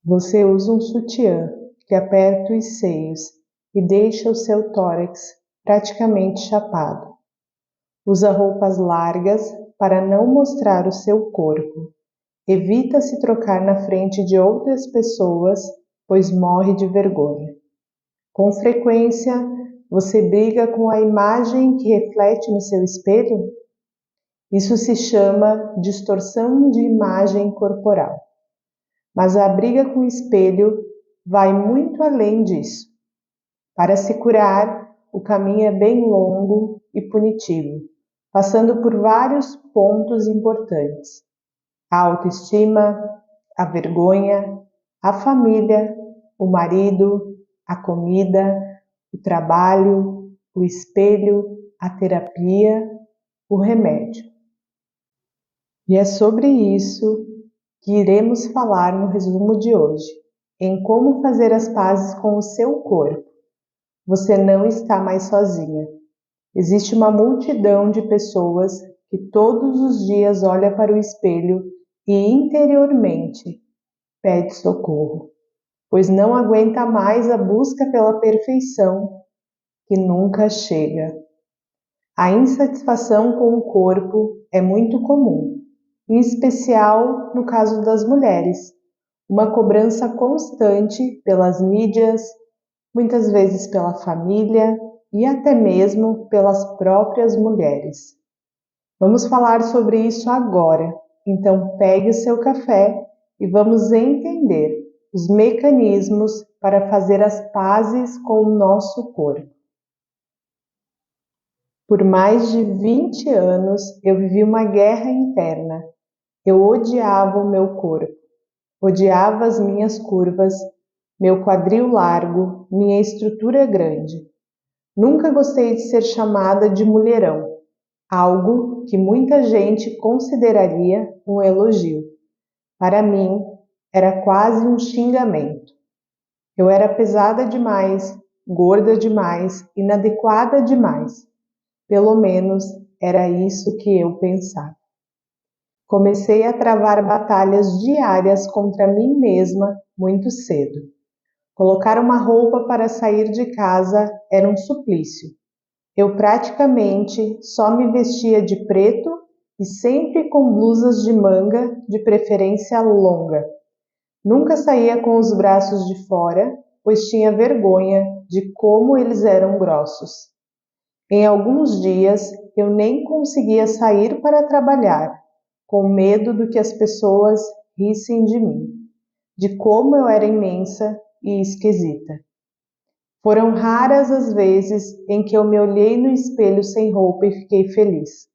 Você usa um sutiã que aperta os seios e deixa o seu tórax praticamente chapado. Usa roupas largas para não mostrar o seu corpo. Evita se trocar na frente de outras pessoas, pois morre de vergonha. Com frequência, você briga com a imagem que reflete no seu espelho? Isso se chama distorção de imagem corporal. Mas a briga com o espelho vai muito além disso. Para se curar, o caminho é bem longo e punitivo, passando por vários pontos importantes: a autoestima, a vergonha, a família, o marido, a comida, o trabalho, o espelho, a terapia, o remédio. E é sobre isso que iremos falar no resumo de hoje, em como fazer as pazes com o seu corpo. Você não está mais sozinha. Existe uma multidão de pessoas que todos os dias olha para o espelho e interiormente pede socorro, pois não aguenta mais a busca pela perfeição que nunca chega. A insatisfação com o corpo é muito comum, em especial no caso das mulheres. Uma cobrança constante pelas mídias, muitas vezes pela família e até mesmo pelas próprias mulheres. Vamos falar sobre isso agora, então pegue o seu café e vamos entender os mecanismos para fazer as pazes com o nosso corpo. Por mais de 20 anos eu vivi uma guerra interna. Eu odiava o meu corpo, odiava as minhas curvas, meu quadril largo, minha estrutura grande. Nunca gostei de ser chamada de mulherão, algo que muita gente consideraria um elogio. Para mim, era quase um xingamento. Eu era pesada demais, gorda demais, inadequada demais. Pelo menos era isso que eu pensava. Comecei a travar batalhas diárias contra mim mesma muito cedo. Colocar uma roupa para sair de casa era um suplício. Eu praticamente só me vestia de preto e sempre com blusas de manga, de preferência longa. Nunca saía com os braços de fora, pois tinha vergonha de como eles eram grossos. Em alguns dias eu nem conseguia sair para trabalhar, com medo do que as pessoas rissem de mim, de como eu era imensa e esquisita. Foram raras as vezes em que eu me olhei no espelho sem roupa e fiquei feliz.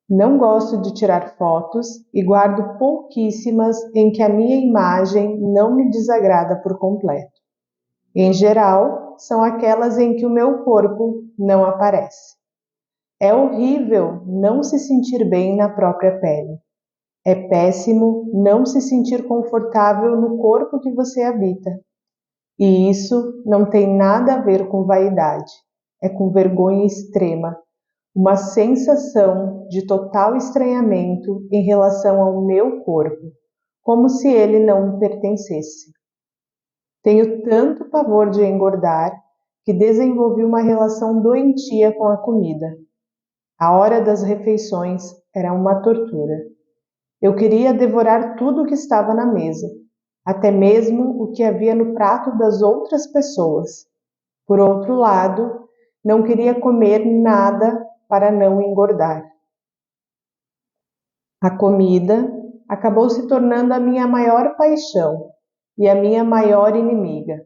Não gosto de tirar fotos e guardo pouquíssimas em que a minha imagem não me desagrada por completo. Em geral, são aquelas em que o meu corpo não aparece. É horrível não se sentir bem na própria pele. É péssimo não se sentir confortável no corpo que você habita. E isso não tem nada a ver com vaidade. É com vergonha extrema. Uma sensação de total estranhamento em relação ao meu corpo, como se ele não me pertencesse. Tenho tanto pavor de engordar que desenvolvi uma relação doentia com a comida. A hora das refeições era uma tortura. Eu queria devorar tudo o que estava na mesa, até mesmo o que havia no prato das outras pessoas. Por outro lado, não queria comer nada para não engordar. A comida acabou se tornando a minha maior paixão e a minha maior inimiga.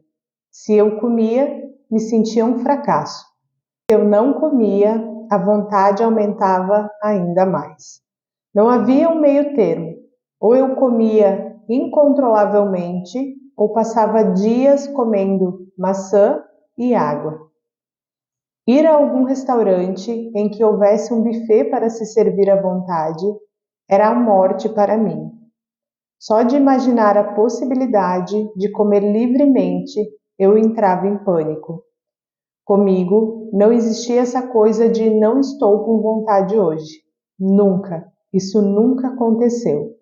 Se eu comia, me sentia um fracasso. Se eu não comia, a vontade aumentava ainda mais. Não havia um meio termo. Ou eu comia incontrolavelmente, ou passava dias comendo maçã e água. Ir a algum restaurante em que houvesse um buffet para se servir à vontade era a morte para mim. Só de imaginar a possibilidade de comer livremente, eu entrava em pânico. Comigo não existia essa coisa de não estou com vontade hoje. Nunca. Isso nunca aconteceu.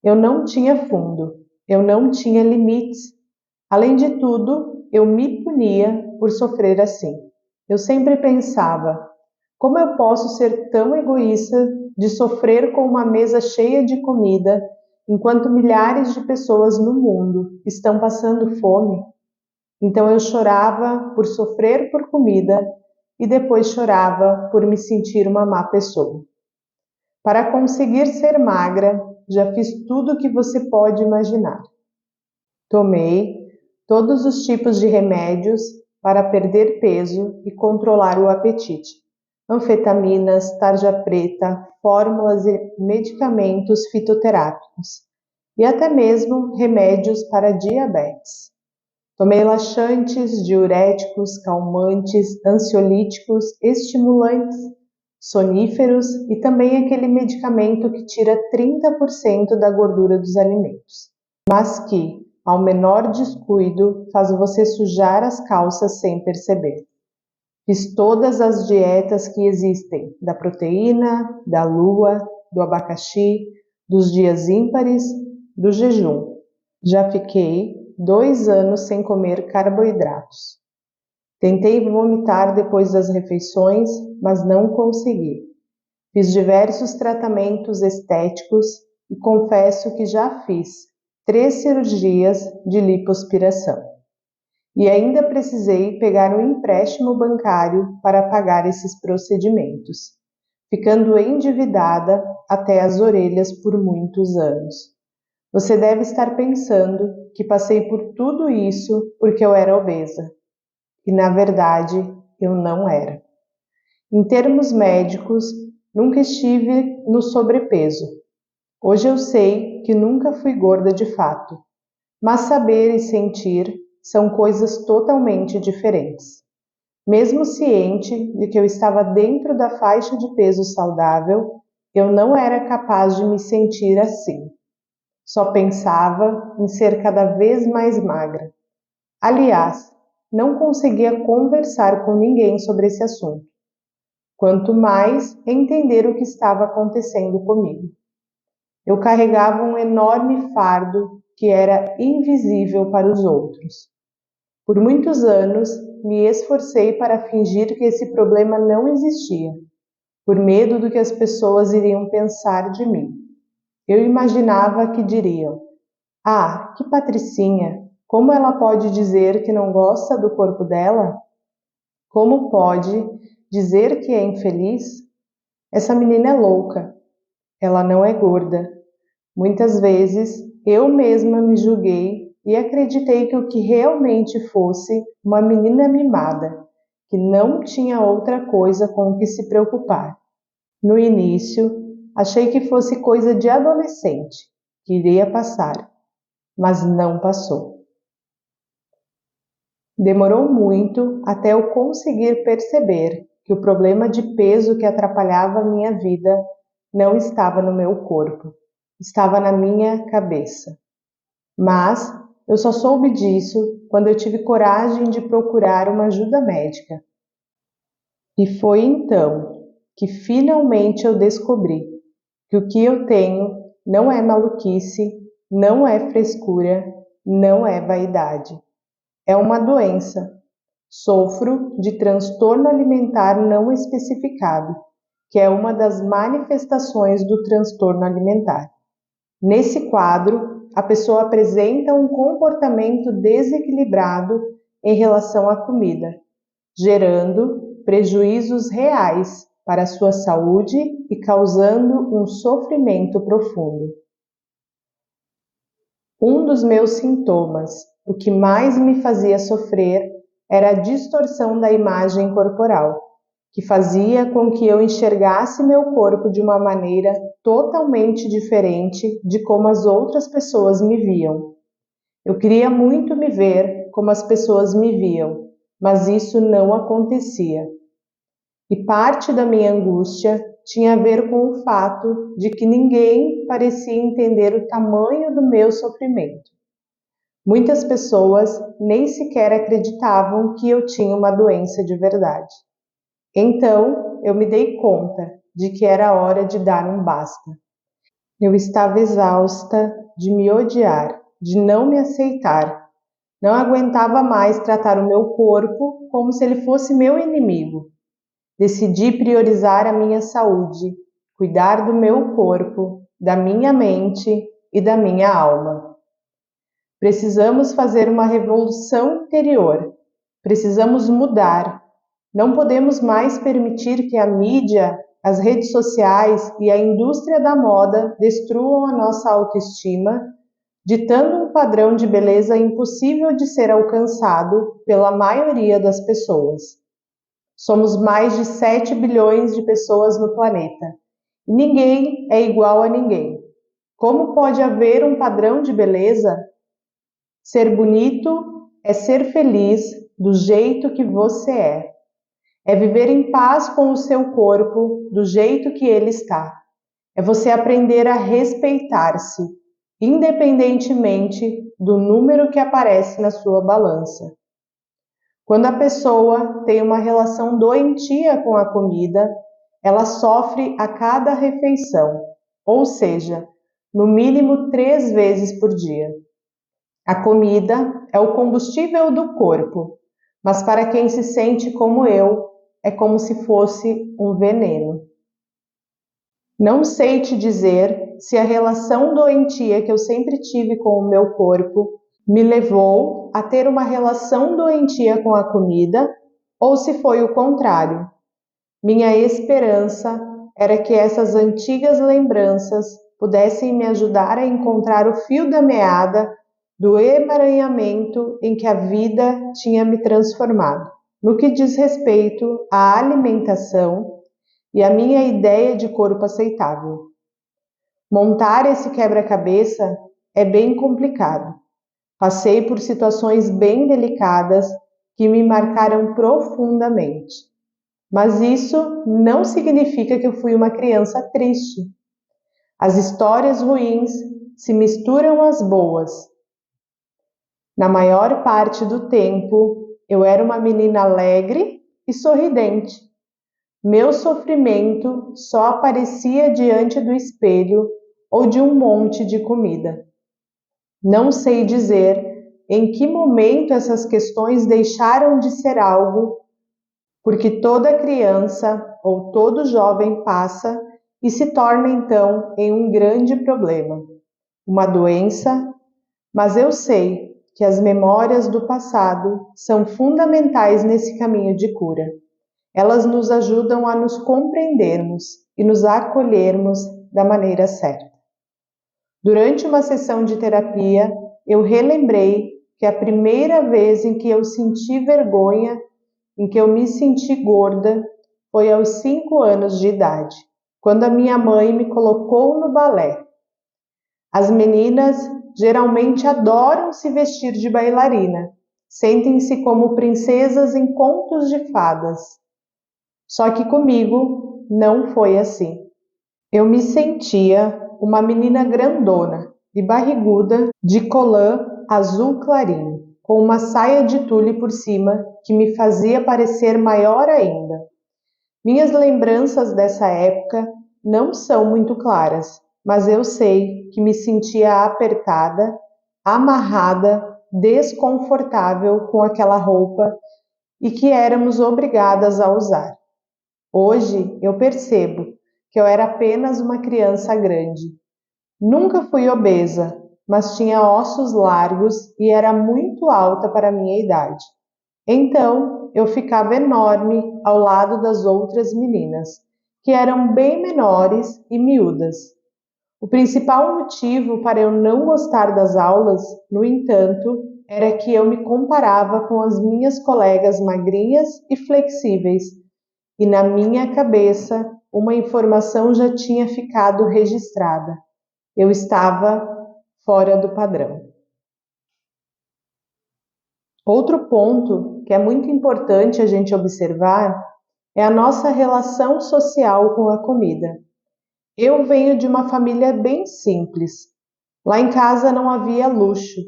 Eu não tinha fundo. Eu não tinha limites. Além de tudo, eu me punia por sofrer assim. Eu sempre pensava: como eu posso ser tão egoísta de sofrer com uma mesa cheia de comida, enquanto milhares de pessoas no mundo estão passando fome? Então eu chorava por sofrer por comida e depois chorava por me sentir uma má pessoa. Para conseguir ser magra, já fiz tudo o que você pode imaginar. Tomei todos os tipos de remédios para perder peso e controlar o apetite. Anfetaminas, tarja preta, fórmulas e medicamentos fitoterápicos. E até mesmo remédios para diabetes. Tomei laxantes, diuréticos, calmantes, ansiolíticos, estimulantes, soníferos e também aquele medicamento que tira 30% da gordura dos alimentos, mas que, ao menor descuido, faz você sujar as calças sem perceber. Fiz todas as dietas que existem, da proteína, da lua, do abacaxi, dos dias ímpares, do jejum. Já fiquei 2 anos sem comer carboidratos. Tentei vomitar depois das refeições, mas não consegui. Fiz diversos tratamentos estéticos e confesso que já fiz 3 cirurgias de lipoaspiração. E ainda precisei pegar um empréstimo bancário para pagar esses procedimentos, ficando endividada até as orelhas por muitos anos. Você deve estar pensando que passei por tudo isso porque eu era obesa. E na verdade, eu não era. Em termos médicos, nunca estive no sobrepeso. Hoje eu sei que nunca fui gorda de fato, mas saber e sentir são coisas totalmente diferentes. Mesmo ciente de que eu estava dentro da faixa de peso saudável, eu não era capaz de me sentir assim. Só pensava em ser cada vez mais magra. Aliás, não conseguia conversar com ninguém sobre esse assunto, quanto mais entender o que estava acontecendo comigo. Eu carregava um enorme fardo que era invisível para os outros. Por muitos anos, me esforcei para fingir que esse problema não existia, por medo do que as pessoas iriam pensar de mim. Eu imaginava que diriam: "Ah, que patricinha! Como ela pode dizer que não gosta do corpo dela? Como pode dizer que é infeliz? Essa menina é louca. Ela não é gorda." Muitas vezes eu mesma me julguei e acreditei que o que realmente fosse uma menina mimada, que não tinha outra coisa com o que se preocupar. No início, achei que fosse coisa de adolescente, que iria passar, mas não passou. Demorou muito até eu conseguir perceber que o problema de peso que atrapalhava a minha vida não estava no meu corpo, estava na minha cabeça. Mas eu só soube disso quando eu tive coragem de procurar uma ajuda médica. E foi então que finalmente eu descobri que o que eu tenho não é maluquice, não é frescura, não é vaidade. É uma doença. Sofro de transtorno alimentar não especificado, que é uma das manifestações do transtorno alimentar. Nesse quadro, a pessoa apresenta um comportamento desequilibrado em relação à comida, gerando prejuízos reais para a sua saúde e causando um sofrimento profundo. Um dos meus sintomas, o que mais me fazia sofrer, era a distorção da imagem corporal, que fazia com que eu enxergasse meu corpo de uma maneira totalmente diferente de como as outras pessoas me viam. Eu queria muito me ver como as pessoas me viam, mas isso não acontecia. E parte da minha angústia tinha a ver com o fato de que ninguém parecia entender o tamanho do meu sofrimento. Muitas pessoas nem sequer acreditavam que eu tinha uma doença de verdade. Então, eu me dei conta de que era hora de dar um basta. Eu estava exausta de me odiar de não me aceitar. Não aguentava mais tratar o meu corpo como se ele fosse meu inimigo. Decidi priorizar a minha saúde, cuidar do meu corpo, da minha mente e da minha alma. Precisamos fazer uma revolução interior. Precisamos mudar. Não podemos mais permitir que a mídia, as redes sociais e a indústria da moda destruam a nossa autoestima, ditando um padrão de beleza impossível de ser alcançado pela maioria das pessoas. Somos mais de 7 bilhões de pessoas no planeta. E ninguém é igual a ninguém. Como pode haver um padrão de beleza? Ser bonito é ser feliz do jeito que você é. É viver em paz com o seu corpo do jeito que ele está. É você aprender a respeitar-se, independentemente do número que aparece na sua balança. Quando a pessoa tem uma relação doentia com a comida, ela sofre a cada refeição, ou seja, no mínimo 3 vezes por dia. A comida é o combustível do corpo, mas para quem se sente como eu, é como se fosse um veneno. Não sei te dizer se a relação doentia que eu sempre tive com o meu corpo me levou a ter uma relação doentia com a comida ou se foi o contrário. Minha esperança era que essas antigas lembranças pudessem me ajudar a encontrar o fio da meada do emaranhamento em que a vida tinha me transformado, no que diz respeito à alimentação e à minha ideia de corpo aceitável. Montar esse quebra-cabeça é bem complicado. Passei por situações bem delicadas que me marcaram profundamente. Mas isso não significa que eu fui uma criança triste. As histórias ruins se misturam às boas. Na maior parte do tempo, eu era uma menina alegre e sorridente. Meu sofrimento só aparecia diante do espelho ou de um monte de comida. Não sei dizer em que momento essas questões deixaram de ser algo, porque toda criança ou todo jovem passa e se torna então em um grande problema, uma doença, mas eu sei que as memórias do passado são fundamentais nesse caminho de cura. Elas nos ajudam a nos compreendermos e nos acolhermos da maneira certa. Durante uma sessão de terapia, eu relembrei que a primeira vez em que eu senti vergonha, em que eu me senti gorda, foi aos 5 anos de idade, quando a minha mãe me colocou no balé. As meninas geralmente adoram se vestir de bailarina, sentem-se como princesas em contos de fadas. Só que comigo não foi assim. Eu me sentia uma menina grandona e barriguda de colã azul clarinho, com uma saia de tule por cima que me fazia parecer maior ainda. Minhas lembranças dessa época não são muito claras, mas eu sei que me sentia apertada, amarrada, desconfortável com aquela roupa e que éramos obrigadas a usar. Hoje eu percebo que eu era apenas uma criança grande. Nunca fui obesa, mas tinha ossos largos e era muito alta para a minha idade. Então eu ficava enorme ao lado das outras meninas, que eram bem menores e miúdas. O principal motivo para eu não gostar das aulas, no entanto, era que eu me comparava com as minhas colegas magrinhas e flexíveis, e na minha cabeça uma informação já tinha ficado registrada. Eu estava fora do padrão. Outro ponto que é muito importante a gente observar é a nossa relação social com a comida. Eu venho de uma família bem simples. Lá em casa não havia luxo.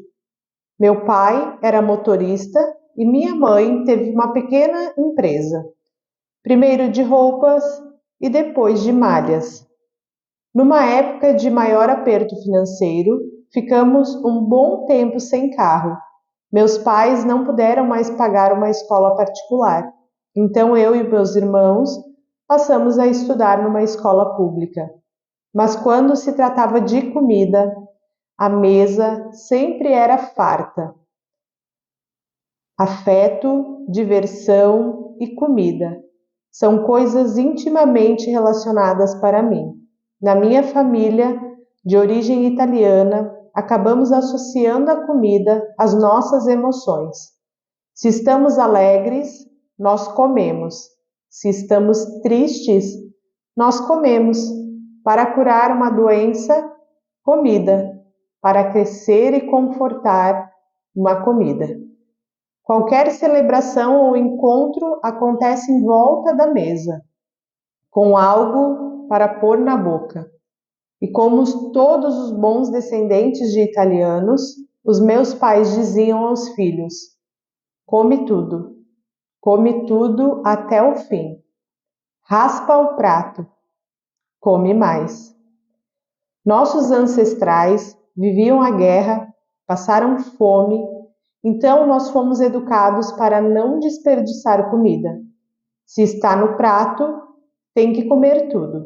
Meu pai era motorista e minha mãe teve uma pequena empresa, primeiro de roupas e depois de malhas. Numa época de maior aperto financeiro, ficamos um bom tempo sem carro. Meus pais não puderam mais pagar uma escola particular. Então eu e meus irmãos passamos a estudar numa escola pública. Mas quando se tratava de comida, a mesa sempre era farta. Afeto, diversão e comida são coisas intimamente relacionadas para mim. Na minha família, de origem italiana, acabamos associando a comida às nossas emoções. Se estamos alegres, nós comemos. Se estamos tristes, nós comemos. Para curar uma doença, comida. Para crescer e confortar, uma comida. Qualquer celebração ou encontro acontece em volta da mesa, com algo para pôr na boca. E como todos os bons descendentes de italianos, os meus pais diziam aos filhos: come tudo até o fim. Raspa o prato, come mais. Nossos ancestrais viviam a guerra, passaram fome, então nós fomos educados para não desperdiçar comida. Se está no prato, tem que comer tudo.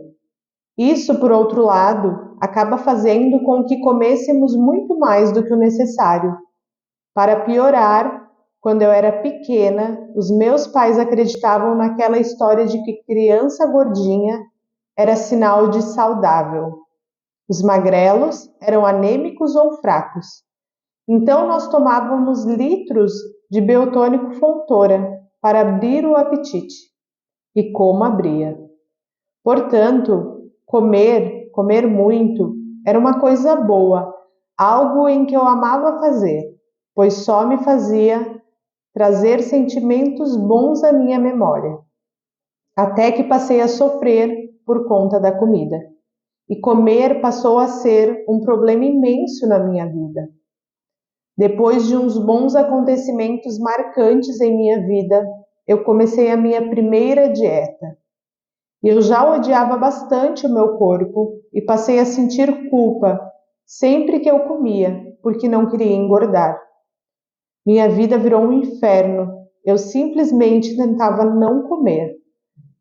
Isso, por outro lado, acaba fazendo com que comêssemos muito mais do que o necessário. Para piorar, quando eu era pequena, os meus pais acreditavam naquela história de que criança gordinha era sinal de saudável. Os magrelos eram anêmicos ou fracos. Então nós tomávamos litros de Beotônico Fontoura para abrir o apetite. E como abria! Portanto, comer muito, era uma coisa boa, algo em que eu amava fazer, pois só me fazia trazer sentimentos bons à minha memória. Até que passei a sofrer por conta da comida. E comer passou a ser um problema imenso na minha vida. Depois de uns bons acontecimentos marcantes em minha vida, eu comecei a minha primeira dieta. Eu já odiava bastante o meu corpo e passei a sentir culpa sempre que eu comia, porque não queria engordar. Minha vida virou um inferno. Eu simplesmente tentava não comer.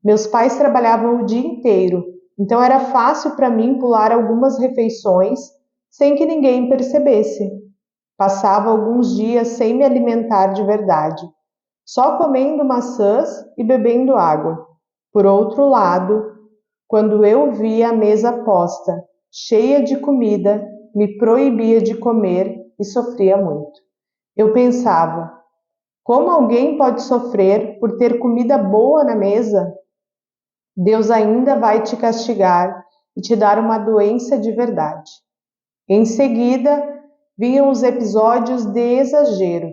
Meus pais trabalhavam o dia inteiro, então era fácil para mim pular algumas refeições sem que ninguém percebesse. Passava alguns dias sem me alimentar de verdade, só comendo maçãs e bebendo água. Por outro lado, quando eu via a mesa posta, cheia de comida, me proibia de comer e sofria muito. Eu pensava, como alguém pode sofrer por ter comida boa na mesa? Deus ainda vai te castigar e te dar uma doença de verdade. Em seguida, vinham os episódios de exagero,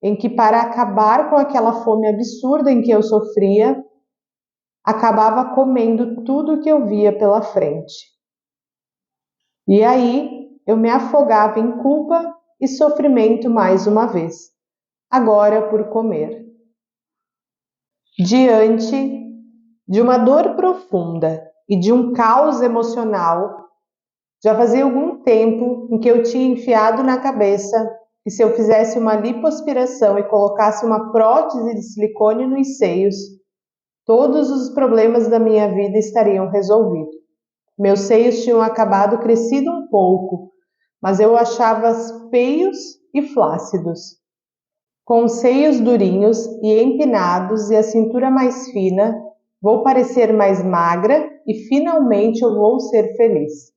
em que para acabar com aquela fome absurda em que eu sofria, acabava comendo tudo que eu via pela frente. E aí eu me afogava em culpa e sofrimento mais uma vez, agora por comer. Diante de uma dor profunda e de um caos emocional, já fazia algum tempo em que eu tinha enfiado na cabeça que se eu fizesse uma lipoaspiração e colocasse uma prótese de silicone nos seios, todos os problemas da minha vida estariam resolvidos. Meus seios tinham acabado crescido um pouco, mas eu achava-os feios e flácidos. Com os seios durinhos e empinados e a cintura mais fina, vou parecer mais magra e finalmente eu vou ser feliz.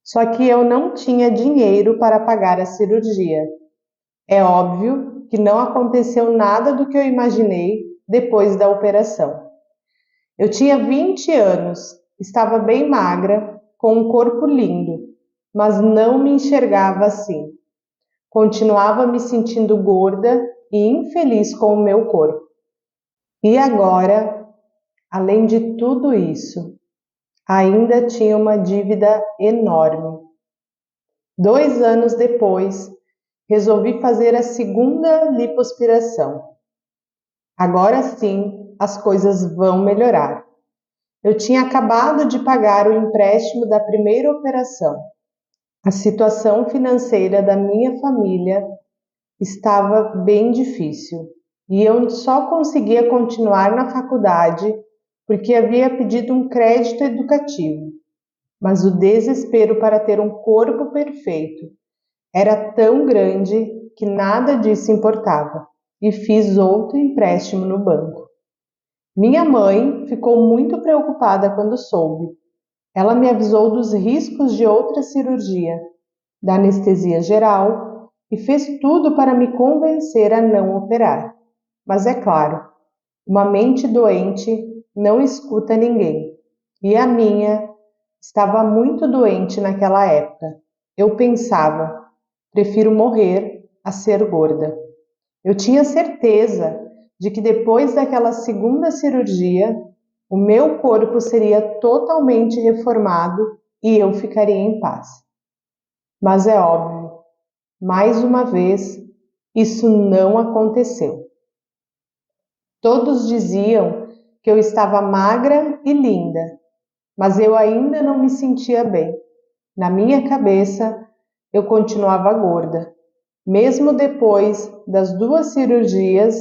Só que eu não tinha dinheiro para pagar a cirurgia. É óbvio que não aconteceu nada do que eu imaginei depois da operação. Eu tinha 20 anos, estava bem magra, com um corpo lindo, mas não me enxergava assim. Continuava me sentindo gorda e infeliz com o meu corpo. E agora, além de tudo isso, ainda tinha uma dívida enorme. 2 anos depois, resolvi fazer a segunda lipoaspiração. Agora sim, as coisas vão melhorar. Eu tinha acabado de pagar o empréstimo da primeira operação. A situação financeira da minha família estava bem difícil e eu só conseguia continuar na faculdade porque havia pedido um crédito educativo. Mas o desespero para ter um corpo perfeito era tão grande que nada disso importava e fiz outro empréstimo no banco. Minha mãe ficou muito preocupada quando soube. Ela me avisou dos riscos de outra cirurgia, da anestesia geral, e fez tudo para me convencer a não operar. Mas é claro, uma mente doente não escuta ninguém. E a minha estava muito doente naquela época. Eu pensava, prefiro morrer a ser gorda. Eu tinha certeza de que depois daquela segunda cirurgia, o meu corpo seria totalmente reformado e eu ficaria em paz. Mas é óbvio, mais uma vez, isso não aconteceu. Todos diziam que eu estava magra e linda, mas eu ainda não me sentia bem. Na minha cabeça, eu continuava gorda, mesmo depois das 2 cirurgias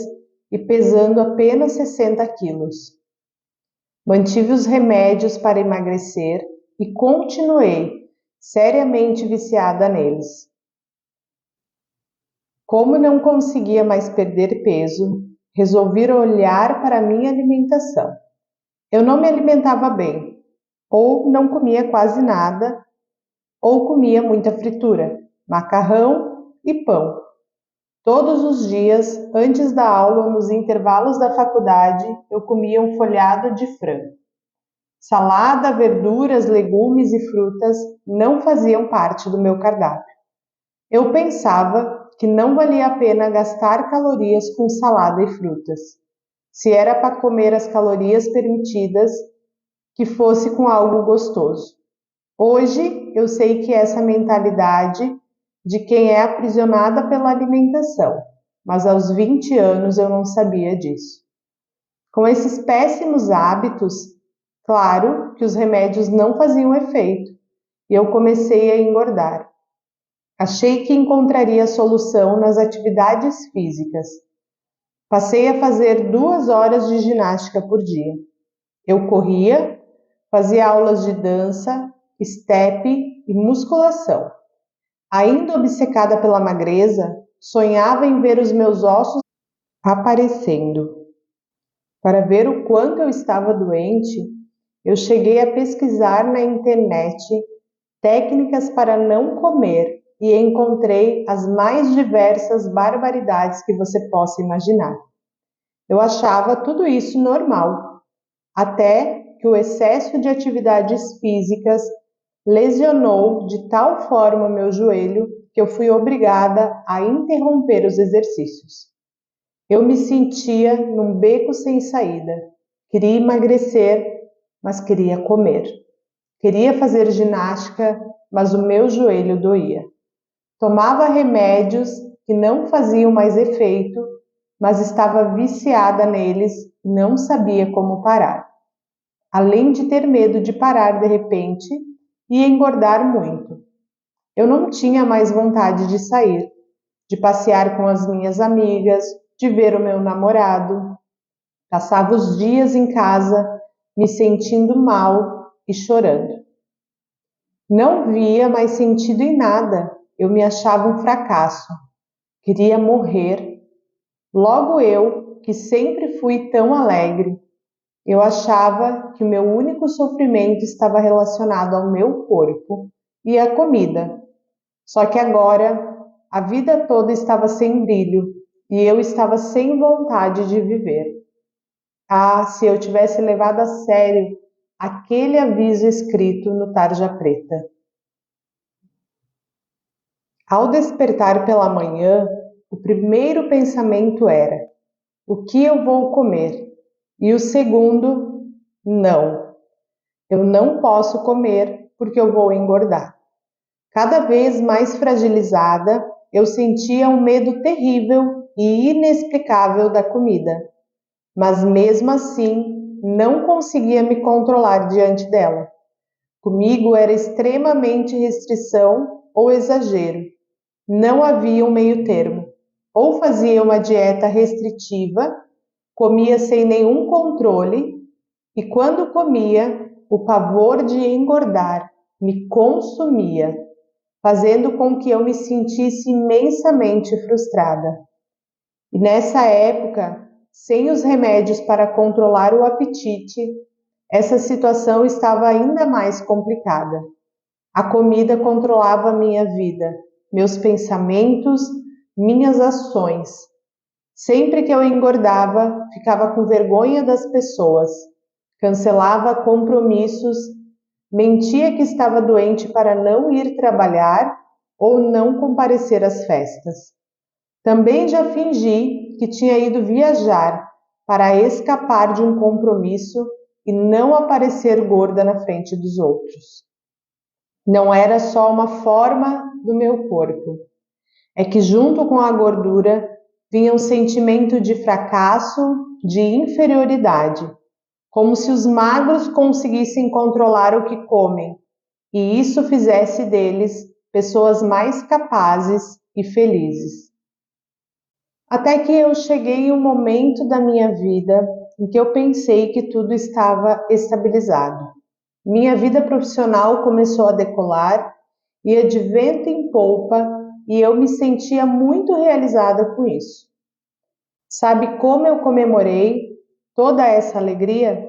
e pesando apenas 60 quilos. Mantive os remédios para emagrecer e continuei seriamente viciada neles. Como não conseguia mais perder peso, resolvi olhar para a minha alimentação. Eu não me alimentava bem, ou não comia quase nada, ou comia muita fritura, macarrão e pão. Todos os dias, antes da aula ou nos intervalos da faculdade, eu comia um folhado de frango. Salada, verduras, legumes e frutas não faziam parte do meu cardápio. Eu pensava que não valia a pena gastar calorias com salada e frutas. Se era para comer as calorias permitidas, que fosse com algo gostoso. Hoje eu sei que essa mentalidade de quem é aprisionada pela alimentação, mas aos 20 anos eu não sabia disso. Com esses péssimos hábitos, claro que os remédios não faziam efeito e eu comecei a engordar. Achei que encontraria solução nas atividades físicas. Passei a fazer 2 horas de ginástica por dia. Eu corria, fazia aulas de dança, step e musculação. Ainda obcecada pela magreza, sonhava em ver os meus ossos aparecendo. Para ver o quanto eu estava doente, eu cheguei a pesquisar na internet técnicas para não comer e encontrei as mais diversas barbaridades que você possa imaginar. Eu achava tudo isso normal, até que o excesso de atividades físicas lesionou de tal forma meu joelho que eu fui obrigada a interromper os exercícios. Eu me sentia num beco sem saída. Queria emagrecer, mas queria comer. Queria fazer ginástica, mas o meu joelho doía. Tomava remédios que não faziam mais efeito, mas estava viciada neles e não sabia como parar. Além de ter medo de parar de repente e engordar muito. Eu não tinha mais vontade de sair, de passear com as minhas amigas, de ver o meu namorado. Passava os dias em casa, me sentindo mal e chorando. Não via mais sentido em nada, eu me achava um fracasso. Queria morrer. Logo eu, que sempre fui tão alegre, eu achava que o meu único sofrimento estava relacionado ao meu corpo e à comida. Só que agora, a vida toda estava sem brilho e eu estava sem vontade de viver. Ah, se eu tivesse levado a sério aquele aviso escrito no tarja preta. Ao despertar pela manhã, o primeiro pensamento era: o que eu vou comer? E o segundo, não. Eu não posso comer porque eu vou engordar. Cada vez mais fragilizada, eu sentia um medo terrível e inexplicável da comida, mas mesmo assim não conseguia me controlar diante dela. Comigo era extremamente restrição ou exagero. Não havia um meio termo. Ou fazia uma dieta restritiva, comia sem nenhum controle, e quando comia, o pavor de engordar me consumia, fazendo com que eu me sentisse imensamente frustrada. E nessa época, sem os remédios para controlar o apetite, essa situação estava ainda mais complicada. A comida controlava minha vida, meus pensamentos, minhas ações. Sempre que eu engordava, ficava com vergonha das pessoas, cancelava compromissos, mentia que estava doente para não ir trabalhar ou não comparecer às festas. Também já fingi que tinha ido viajar para escapar de um compromisso e não aparecer gorda na frente dos outros. Não era só uma forma do meu corpo, é que junto com a gordura vinha um sentimento de fracasso, de inferioridade, como se os magros conseguissem controlar o que comem, e isso fizesse deles pessoas mais capazes e felizes. Até que eu cheguei em um momento da minha vida em que eu pensei que tudo estava estabilizado. Minha vida profissional começou a decolar, ia de vento em polpa e eu me sentia muito realizada com isso. Sabe como eu comemorei toda essa alegria?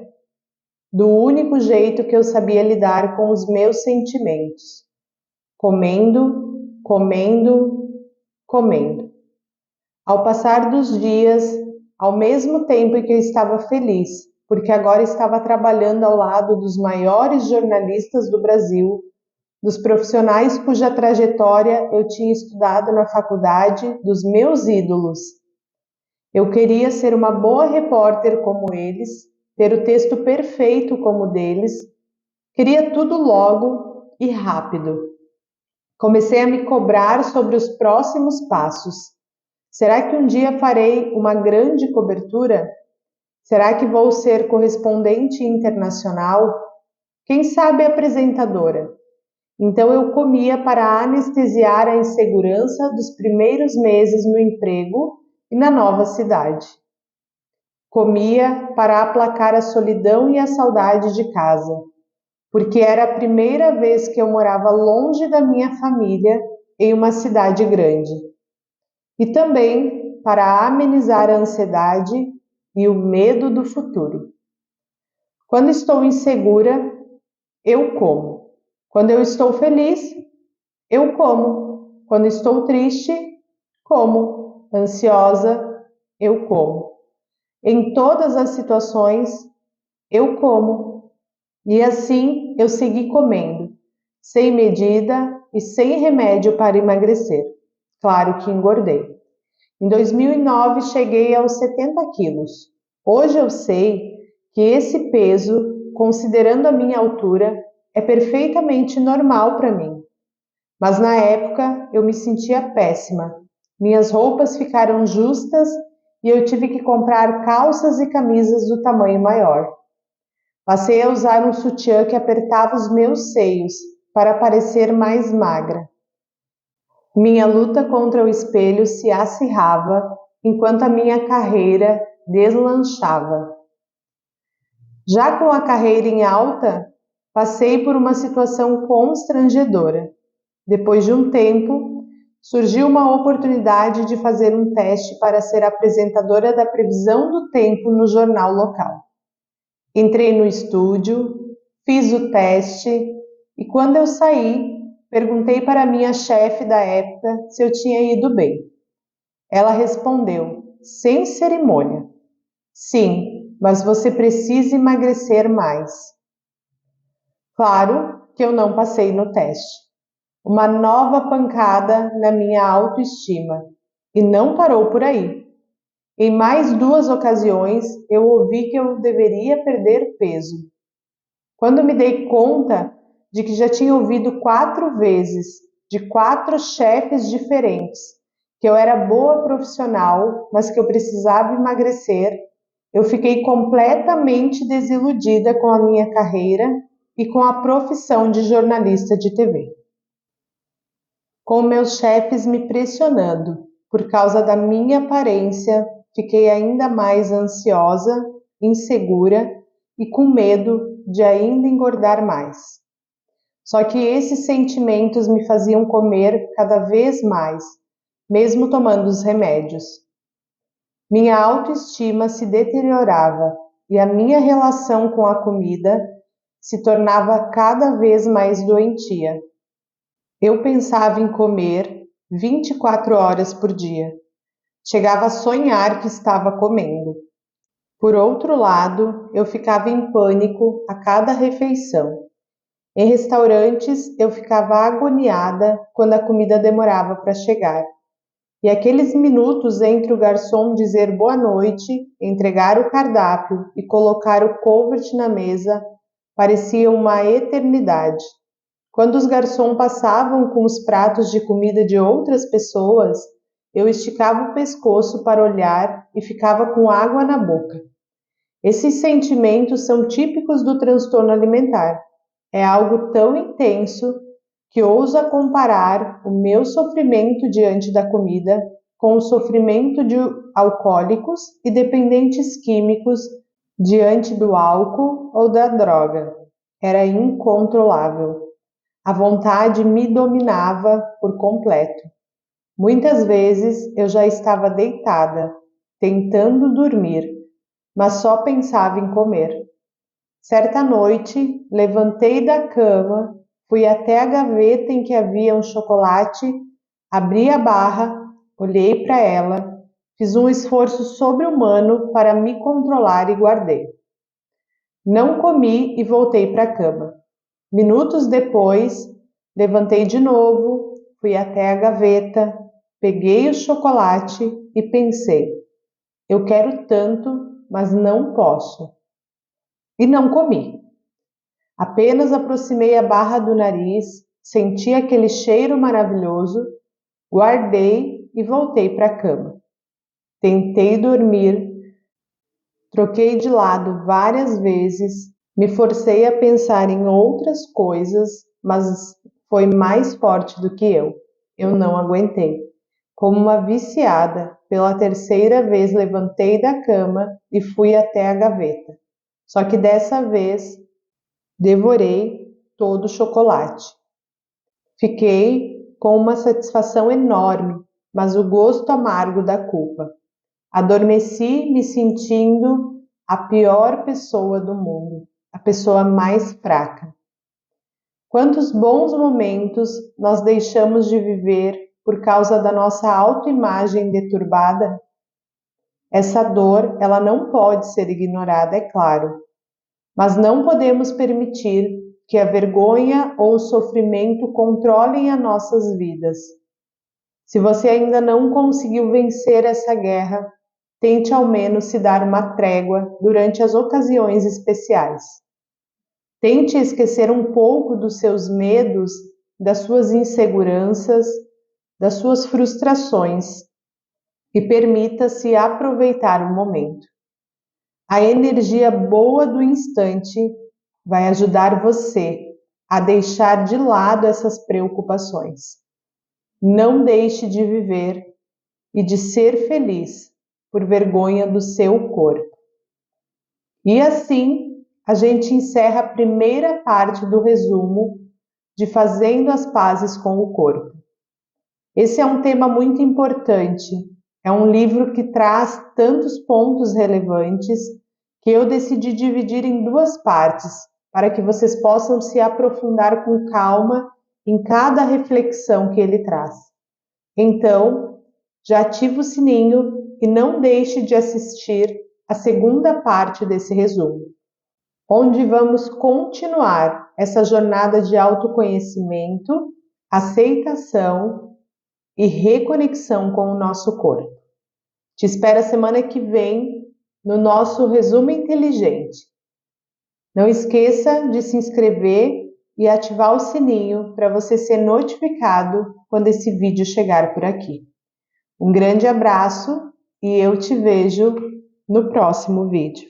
Do único jeito que eu sabia lidar com os meus sentimentos: comendo, comendo, comendo. Ao passar dos dias, ao mesmo tempo em que eu estava feliz, porque agora estava trabalhando ao lado dos maiores jornalistas do Brasil, dos profissionais cuja trajetória eu tinha estudado na faculdade, dos meus ídolos. Eu queria ser uma boa repórter como eles, ter o texto perfeito como o deles, queria tudo logo e rápido. Comecei a me cobrar sobre os próximos passos. Será que um dia farei uma grande cobertura? Será que vou ser correspondente internacional? Quem sabe apresentadora? Então eu comia para anestesiar a insegurança dos primeiros meses no emprego e na nova cidade. Comia para aplacar a solidão e a saudade de casa, porque era a primeira vez que eu morava longe da minha família em uma cidade grande. E também para amenizar a ansiedade e o medo do futuro. Quando estou insegura, eu como. Quando eu estou feliz, eu como. Quando estou triste, como. Ansiosa, eu como. Em todas as situações, eu como. E assim eu segui comendo, sem medida e sem remédio para emagrecer. Claro que engordei. Em 2009, cheguei aos 70 quilos. Hoje eu sei que esse peso, considerando a minha altura, é perfeitamente normal para mim. Mas na época eu me sentia péssima. Minhas roupas ficaram justas e eu tive que comprar calças e camisas do tamanho maior. Passei a usar um sutiã que apertava os meus seios para parecer mais magra. Minha luta contra o espelho se acirrava enquanto a minha carreira deslanchava. Já com a carreira em alta, passei por uma situação constrangedora. Depois de um tempo, surgiu uma oportunidade de fazer um teste para ser apresentadora da previsão do tempo no jornal local. Entrei no estúdio, fiz o teste e quando eu saí, perguntei para minha chefe da época se eu tinha ido bem. Ela respondeu, sem cerimônia: sim, mas você precisa emagrecer mais. Claro que eu não passei no teste. Uma nova pancada na minha autoestima. E não parou por aí. Em mais 2 ocasiões, eu ouvi que eu deveria perder peso. Quando me dei conta de que já tinha ouvido 4 vezes, de 4 chefes diferentes, que eu era boa profissional, mas que eu precisava emagrecer, eu fiquei completamente desiludida com a minha carreira e com a profissão de jornalista de TV. Com meus chefes me pressionando por causa da minha aparência, fiquei ainda mais ansiosa, insegura e com medo de ainda engordar mais. Só que esses sentimentos me faziam comer cada vez mais, mesmo tomando os remédios. Minha autoestima se deteriorava e a minha relação com a comida se tornava cada vez mais doentia. Eu pensava em comer 24 horas por dia. Chegava a sonhar que estava comendo. Por outro lado, eu ficava em pânico a cada refeição. Em restaurantes, eu ficava agoniada quando a comida demorava para chegar. E aqueles minutos entre o garçom dizer boa noite, entregar o cardápio e colocar o couvert na mesa pareciam uma eternidade. Quando os garçons passavam com os pratos de comida de outras pessoas, eu esticava o pescoço para olhar e ficava com água na boca. Esses sentimentos são típicos do transtorno alimentar. É algo tão intenso que ousa comparar o meu sofrimento diante da comida com o sofrimento de alcoólicos e dependentes químicos diante do álcool ou da droga. Era incontrolável. A vontade me dominava por completo. Muitas vezes eu já estava deitada, tentando dormir, mas só pensava em comer. Certa noite, levantei da cama, fui até a gaveta em que havia um chocolate, abri a barra, olhei para ela, fiz um esforço sobre-humano para me controlar e guardei. Não comi e voltei para a cama. Minutos depois, levantei de novo, fui até a gaveta, peguei o chocolate e pensei: eu quero tanto, mas não posso. E não comi. Apenas aproximei a barra do nariz, senti aquele cheiro maravilhoso, guardei e voltei para a cama. Tentei dormir, troquei de lado várias vezes, me forcei a pensar em outras coisas, mas foi mais forte do que eu. Eu não aguentei. Como uma viciada, pela terceira vez levantei da cama e fui até a gaveta. Só que dessa vez devorei todo o chocolate. Fiquei com uma satisfação enorme, mas o gosto amargo da culpa. Adormeci me sentindo a pior pessoa do mundo, a pessoa mais fraca. Quantos bons momentos nós deixamos de viver por causa da nossa autoimagem deturbada? Essa dor, ela não pode ser ignorada, é claro, mas não podemos permitir que a vergonha ou o sofrimento controlem as nossas vidas. Se você ainda não conseguiu vencer essa guerra, tente ao menos se dar uma trégua durante as ocasiões especiais. Tente esquecer um pouco dos seus medos, das suas inseguranças, das suas frustrações e permita-se aproveitar o momento. A energia boa do instante vai ajudar você a deixar de lado essas preocupações. Não deixe de viver e de ser feliz por vergonha do seu corpo. E assim, a gente encerra a primeira parte do resumo de Fazendo as Pazes com o Corpo. Esse é um tema muito importante. É um livro que traz tantos pontos relevantes que eu decidi dividir em duas partes, para que vocês possam se aprofundar com calma em cada reflexão que ele traz. Então, já ativa o sininho e não deixe de assistir a segunda parte desse resumo, onde vamos continuar essa jornada de autoconhecimento, aceitação e reconexão com o nosso corpo. Te espero a semana que vem no nosso resumo inteligente. Não esqueça de se inscrever e ativar o sininho para você ser notificado quando esse vídeo chegar por aqui. Um grande abraço e eu te vejo no próximo vídeo.